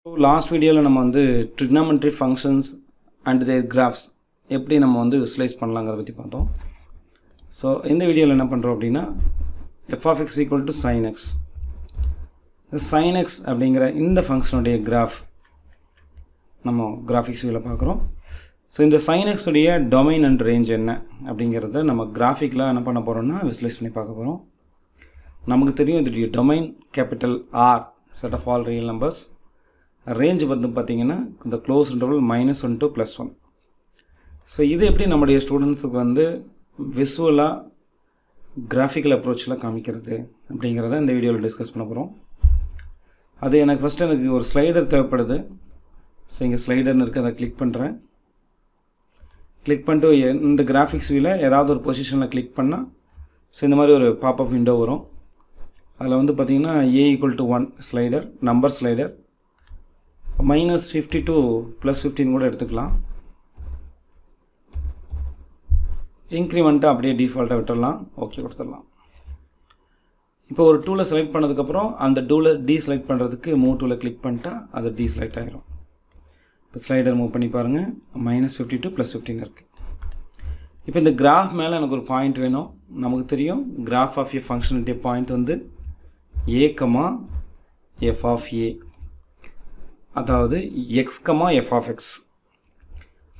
So last video la நம்ம வந்து trigonometry functions and their graphs எப்படி நம்ம வந்து visualize பண்ணலாம்ங்கறத பத்தி பார்த்தோம். So இந்த வீடியோல என்ன பண்றோம் அப்படினா f of x equal to sin x. The sin x அப்படிங்கற இந்த ஃபங்க்ஷன் உடைய graph நம்ம graphics வியூல பார்க்கறோம். So இந்த sin x உடைய domain and range என்ன அப்படிங்கறத நம்ம கிராஃபிக்ல என்ன பண்ண போறோம்னா visualize பண்ணி பார்க்க போறோம். நமக்கு தெரியும் இதோட domain capital R set of all real numbers. Range வந்து பாத்தீங்கன்னா the closed interval -1 to +1. So இது எப்படி நம்மளுடைய ஸ்டூடண்ட்ஸ்க்கு வந்து விசுவலா கிராஃபிக்கல் அப்ரோச்ல காமிக்கிறது அப்படிங்கறத இந்த வீடியோல டிஸ்கஸ் பண்ணப் போறோம். அது எனக்கு ஒரு ஸ்லைடர் தேவைப்படுது. சோ இங்க ஸ்லைடர்னு இருக்கு, அத கிளிக் பண்றேன். கிளிக் பண்ணிட்டு இந்த கிராபிக்ஸ் வியூல ஏதாவது ஒரு பொசிஷன்ல கிளிக் பண்ணா சோ இந்த மாதிரி ஒரு பாப்-அப் விண்டோ வரும். அதுல வந்து பாத்தீங்கன்னா a = 1 slider, number slider. -50 to +15 கூட எடுத்துக்கலாம். இன்கிரிமென்ட் அப்படியே டிஃபால்ட்டா விட்டுறலாம். ஓகே கொடுத்துடலாம். இப்போ ஒரு டூலை செலக்ட் பண்ணதுக்கு அப்புறம் அந்த டூலை டீசெலக்ட் பண்றதுக்கு மூவ் டூலை கிளிக் பண்ணிட்டா அது டீசெலக்ட் ஆயிடும். இப்போ ஸ்லைடர் மூவ் பண்ணி பாருங்க. -50 to +15 இருக்கு. இப்போ இந்த கிராஃப் மேல எனக்கு ஒரு பாயிண்ட் வேணும். நமக்கு தெரியும் கிராஃப் ஆஃப் a ஃபங்க்ஷன் உடைய பாயிண்ட் வந்து a, f of a. அதாவது x, f of x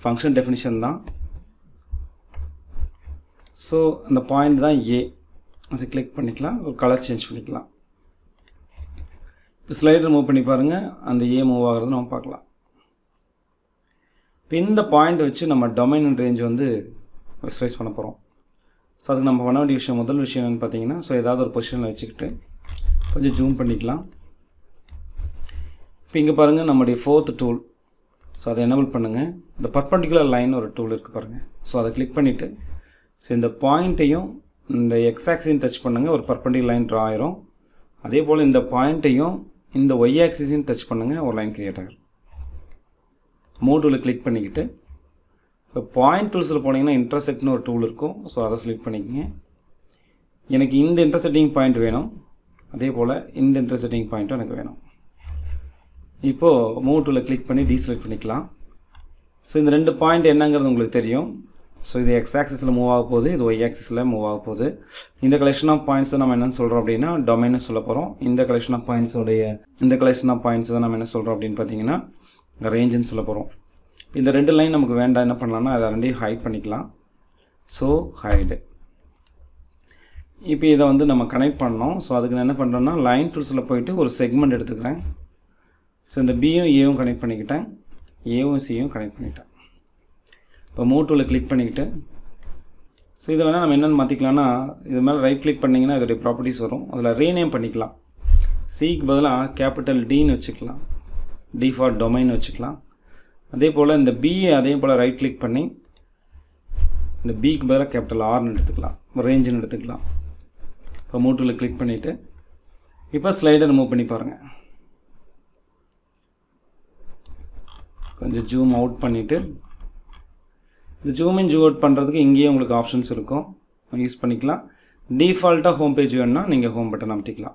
function definition தான். ஸோ அந்த பாயிண்ட் தான் a. அதை கிளிக் பண்ணிக்கலாம், ஒரு கலர் சேஞ்ச் பண்ணிக்கலாம். இப்போ ஸ்லைடர் மூவ் பண்ணி பாருங்க, அந்த a மூவ் ஆகிறது நம்ம பார்க்கலாம். இப்போ இந்த பாயிண்ட் வச்சு நம்ம டொமைன் அண்ட் ரேஞ்ச் வந்து விசுவலைஸ் பண்ண போகிறோம். ஸோ அதுக்கு நம்ம பண்ண வேண்டிய முதல் விஷயம் என்னென்னு பார்த்தீங்கன்னா, ஸோ ஏதாவது ஒரு பொசிஷனில் வச்சுக்கிட்டு கொஞ்சம் ஜூம் பண்ணிக்கலாம். இப்போ இங்கே பாருங்கள் நம்முடைய ஃபோர்த் டூல். ஸோ அதை எனேபிள் பண்ணுங்கள். இந்த பர்பண்டிகுலர் லைன் ஒரு டூல் இருக்குது பாருங்கள். ஸோ அதை கிளிக் பண்ணிவிட்டு ஸோ இந்த பாயிண்ட்டையும் இந்த எக்ஸ் ஆக்சிஸையும் டச் பண்ணுங்கள், ஒரு பர்பண்டிகுலர் லைன் ட்ரா ஆயிரும். அதே போல் இந்த பாயிண்ட்டையும் இந்த ஒய் ஆக்சிஸையும் டச் பண்ணுங்கள், ஒரு லைன் கிரியேட் ஆகிடும். மூவ் டூலை கிளிக் பண்ணிக்கிட்டு இப்போ பாயிண்ட் டூல்ஸில் போனீங்கன்னா இன்டர்செக்ட்னு ஒரு டூல் இருக்கும். ஸோ அதை செலக்ட் பண்ணிக்கங்க. எனக்கு இந்த இன்டர்செக்டிங் பாயிண்ட் வேணும், அதே போல் இந்த இன்டர்செக்டிங் பாயிண்ட்டும் எனக்கு வேணும். இப்போது மூவ் டூலை கிளிக் பண்ணி டீசெலக்ட் பண்ணிக்கலாம். ஸோ இந்த ரெண்டு பாயிண்ட் என்னங்கிறது உங்களுக்கு தெரியும். ஸோ இது எக்ஸ் ஆக்சிஸில் மூவ் ஆக போகுது, இது ஒய் ஆக்சிஸில் மூவ் ஆக போகுது. இந்த கலெக்ஷன் ஆஃப் பாயிண்ட்ஸை நம்ம என்னென்னு சொல்கிறோம் அப்படின்னா டொமைன்னு சொல்ல போகிறோம். இந்த கலெக்ஷன் ஆஃப் பாயிண்ட்ஸ் தான் நம்ம என்ன சொல்கிறோம் அப்படின்னு பார்த்தீங்கன்னா ரேஞ்சுன்னு சொல்ல போகிறோம். இந்த ரெண்டு லைன் நமக்கு வேண்டாம், என்ன பண்ணலாம்னா அதை ரெண்டையும் ஹைட் பண்ணிக்கலாம். So hide. இப்போ இதை வந்து நம்ம கனெக்ட் பண்ணோம். ஸோ அதுக்கு நான் என்ன பண்ணுறேன்னா லைன் டூல்ஸில் போயிட்டு ஒரு செக்மெண்ட் எடுத்துக்கிறேன். ஸோ இந்த பியும் ஏவும் கனெக்ட் பண்ணிக்கிட்டேன், ஏவும் சியும் கனெக்ட் பண்ணிட்டேன். இப்போ மூவ் டூலை கிளிக் பண்ணிக்கிட்டு ஸோ இதை வேணால் நம்ம என்னென்னு மாற்றிக்கலாம்னா இது மேலே ரைட் கிளிக் பண்ணிங்கன்னா இதோடைய ப்ராப்பர்ட்டிஸ் வரும். அதில் ரீநேம் பண்ணிக்கலாம். சிக்கு பதிலாக கேபிட்டல் டின்னு வச்சுக்கலாம், டி ஃபார் டொமைன் வச்சுக்கலாம். அதே போல் இந்த பிஏ அதே போல் ரைட் கிளிக் பண்ணி இந்த பிக்கு பதிலாக கேபிட்டல் ஆர்னு எடுத்துக்கலாம், ரேஞ்சுன்னு எடுத்துக்கலாம். இப்போ மூவ் டூலை கிளிக் பண்ணிவிட்டு இப்போ ஸ்லைடர் மூவ் பண்ணி பாருங்கள். கொஞ்சம் ஜூம் அவுட் பண்ணிவிட்டு இந்த ஜூம் இன் ஜூம் அவுட் பண்ணுறதுக்கு இங்கேயே உங்களுக்கு ஆப்ஷன்ஸ் இருக்கும், யூஸ் பண்ணிக்கலாம். டிஃபால்ட்டாக ஹோம் பேஜ் வேணுன்னா நீங்கள் ஹோம் பட்டன் அமைத்திக்கலாம்.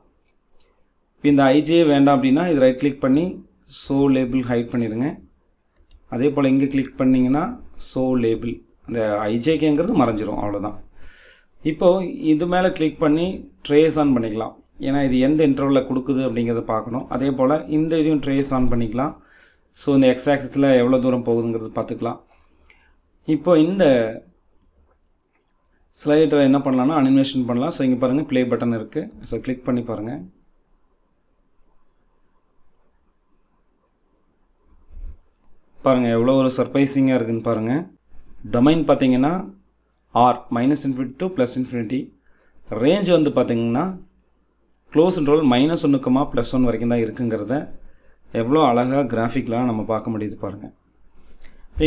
இப்போ இந்த ஐஜே வேண்டாம் அப்படின்னா இது ரைட் கிளிக் பண்ணி ஷோ லேபிள் ஹைட் பண்ணிடுங்க. அதே போல் இங்கே கிளிக் பண்ணிங்கன்னா ஷோ லேபிள், அந்த ஐஜேக்குங்கிறது மறைஞ்சிரும், அவ்வளோதான். இப்போது இது மேலே கிளிக் பண்ணி ட்ரேஸ் ஆன் பண்ணிக்கலாம். ஏன்னா இது எந்த இன்டர்வலில் கொடுக்குது அப்படிங்கிறத பார்க்கணும். அதே போல் இந்த இதையும் ட்ரேஸ் ஆன் பண்ணிக்கலாம். ஸோ இந்த எக்ஸ் ஆக்சிஸில் எவ்வளோ தூரம் போகுதுங்கிறது பார்த்துக்கலாம். இப்போ இந்த ஸ்லைடரை என்ன பண்ணலாம்னா அனிமேஷன் பண்ணலாம். ஸோ இங்கே பாருங்கள் ப்ளே பட்டன் இருக்குது. ஸோ கிளிக் பண்ணி பாருங்கள். பாருங்கள் எவ்வளோ ஒரு சர்ப்ரைசிங்காக இருக்குதுன்னு பாருங்கள். டொமைன் பார்த்தீங்கன்னா ஆர் -∞ to +∞. ரேஞ்ச் வந்து பார்த்தீங்கன்னா க்ளோஸ் இன்டர்வல் -1, +1 வரைக்கும் தான் இருக்குங்கிறத எவ்வளோ அழகாக கிராஃபிக்லாம் நம்ம பார்க்க முடியுது பாருங்கள். இப்போ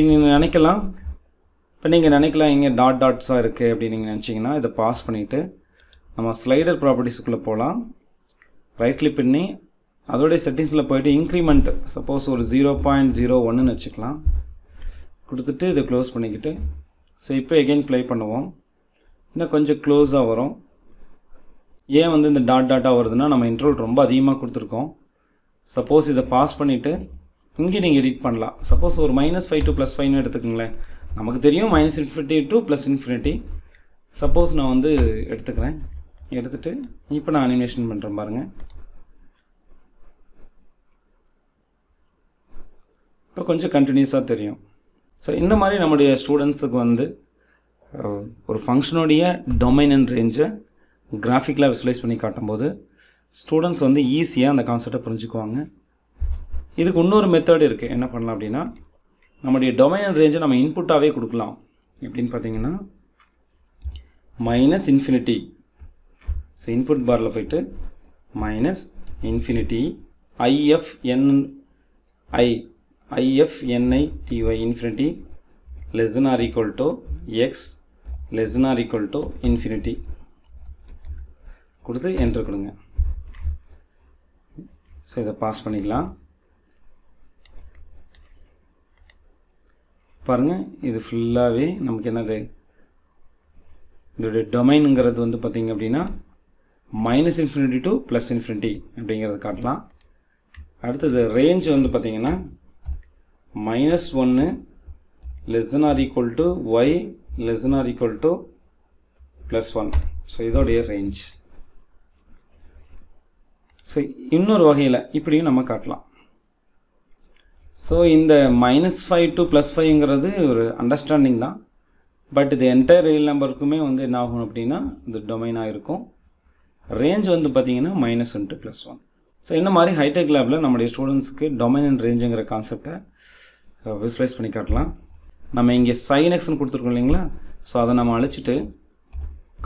நீங்கள் நினைக்கலாம் இங்கே டாட்ஸாக இருக்குது அப்படின்னு நீங்கள் நினச்சிங்கன்னா இதை பாஸ் பண்ணிவிட்டு நம்ம ஸ்லைடர் ப்ராப்பர்ட்டிஸுக்குள்ளே போகலாம். ரைட் கிளிக் பண்ணி அதோடைய செட்டிங்ஸில் போய்ட்டு இன்க்ரிமெண்ட் சப்போஸ் ஒரு 0.01ன்னு வச்சுக்கலாம். கொடுத்துட்டு இதை க்ளோஸ் பண்ணிக்கிட்டு ஸோ இப்போ எகெயின் ப்ளே பண்ணுவோம். இன்னும் கொஞ்சம் க்ளோஸாக வரும். ஏன் வந்து இந்த டாட்டாக வருதுன்னா நம்ம இன்டர்வல் ரொம்ப அதிகமாக கொடுத்துருக்கோம். சப்போஸ் இதை பாஸ் பண்ணிவிட்டு இங்கே நீங்கள் எடிட் பண்ணலாம். சப்போஸ் ஒரு -5 to +5 எடுத்துக்கோங்களேன். நமக்கு தெரியும் -infinity to +infinity. சப்போஸ் நான் வந்து எடுத்துக்கிறேன். எடுத்துகிட்டு இப்போ நான் அனிமேஷன் பண்ணுறேன் பாருங்கள். இப்போ கொஞ்சம் கண்டினியூஸாக தெரியும். ஸோ இந்த மாதிரி நம்முடைய ஸ்டூடெண்ட்ஸுக்கு வந்து ஒரு ஃபங்க்ஷனுடைய டொமைன் அண்ட் ரேஞ்சை கிராஃபிக்கலாக விசுவலைஸ் பண்ணி காட்டும்போது ஸ்டூடெண்ட்ஸ் வந்து ஈஸியாக அந்த கான்செப்டை புரிஞ்சுக்குவாங்க. இதுக்கு இன்னொரு மெத்தட் இருக்குது. என்ன பண்ணலாம் அப்படின்னா, நம்முடைய டொமைன் அண்ட் ரேஞ்சை நம்ம இன்புட்டாகவே கொடுக்கலாம். எப்படின்னு பார்த்தீங்கன்னா -infinity. ஸோ இன்புட் பாரில் போய்ட்டு -infinity ifnity infinity less than or equal to x less than or equal to infinity கொடுத்து என்டர் கொடுங்க. ஸோ இதை பாஸ் பண்ணிக்கலாம். பாருங்கள், இது ஃபுல்லாகவே நமக்கு என்னது, இதோடைய டொமைனுங்கிறது வந்து பார்த்திங்க அப்படின்னா -infinity to +infinity அப்படிங்கிறது காட்டலாம். அடுத்தது ரேஞ்ச் வந்து பார்த்திங்கன்னா -1 less than or equal to y less than or equal to +1. So இதோடைய ரேஞ்ச். ஸோ இன்னொரு வகையில் இப்படியும் நம்ம காட்டலாம். ஸோ இந்த -5 to +5ங்கிறது ஒரு அண்டர்ஸ்டாண்டிங் தான். பட் இது என்டையர் ரியல் நம்பருக்குமே வந்து என்ன ஆகும் அப்படின்னா இது டொமைனாக இருக்கும். ரேஞ்ச் வந்து பார்த்திங்கன்னா -1 to +1. ஸோ இந்த மாதிரி ஹைடெக் லேபில் நம்முடைய ஸ்டூடெண்ட்ஸ்க்கு டொமைன் அண்ட் ரேஞ்சுங்கிற கான்செப்டை விசுவலைஸ் பண்ணி காட்டலாம். நம்ம இங்கே sin xன்னு கொடுத்துருக்கோம் இல்லைங்களா. ஸோ அதை நம்ம அழிச்சிட்டு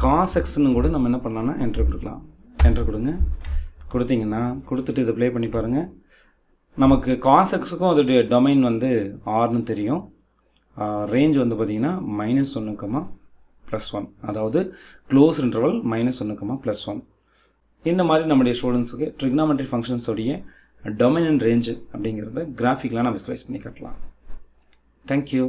cos xன்னு கூட நம்ம என்ன பண்ணலாம்னா என்ட்ரு கொடுக்கலாம். என்ட்ரு கொடுங்க. கொடுத்தீங்கன்னா கொடுத்துட்டு இதை ப்ளே பண்ணி பாருங்கள். நமக்கு cos xக்கும் அதோடைய டொமைன் வந்து ஆர்னு தெரியும். ரேஞ்ச் வந்து பார்த்திங்கன்னா -1, +1, அதாவது க்ளோஸ் இன்டர்வல் -1, +1. இந்த மாதிரி நம்முடைய ஸ்டூடெண்ட்ஸுக்கு ட்ரிக்னாமெட்ரி ஃபங்க்ஷன்ஸோடைய டொமைன் அண்ட் ரேஞ்சு அப்படிங்கிறத கிராஃபிக்கலாக நான் விசுவலைஸ் பண்ணி காட்டலாம். தேங்க்யூ.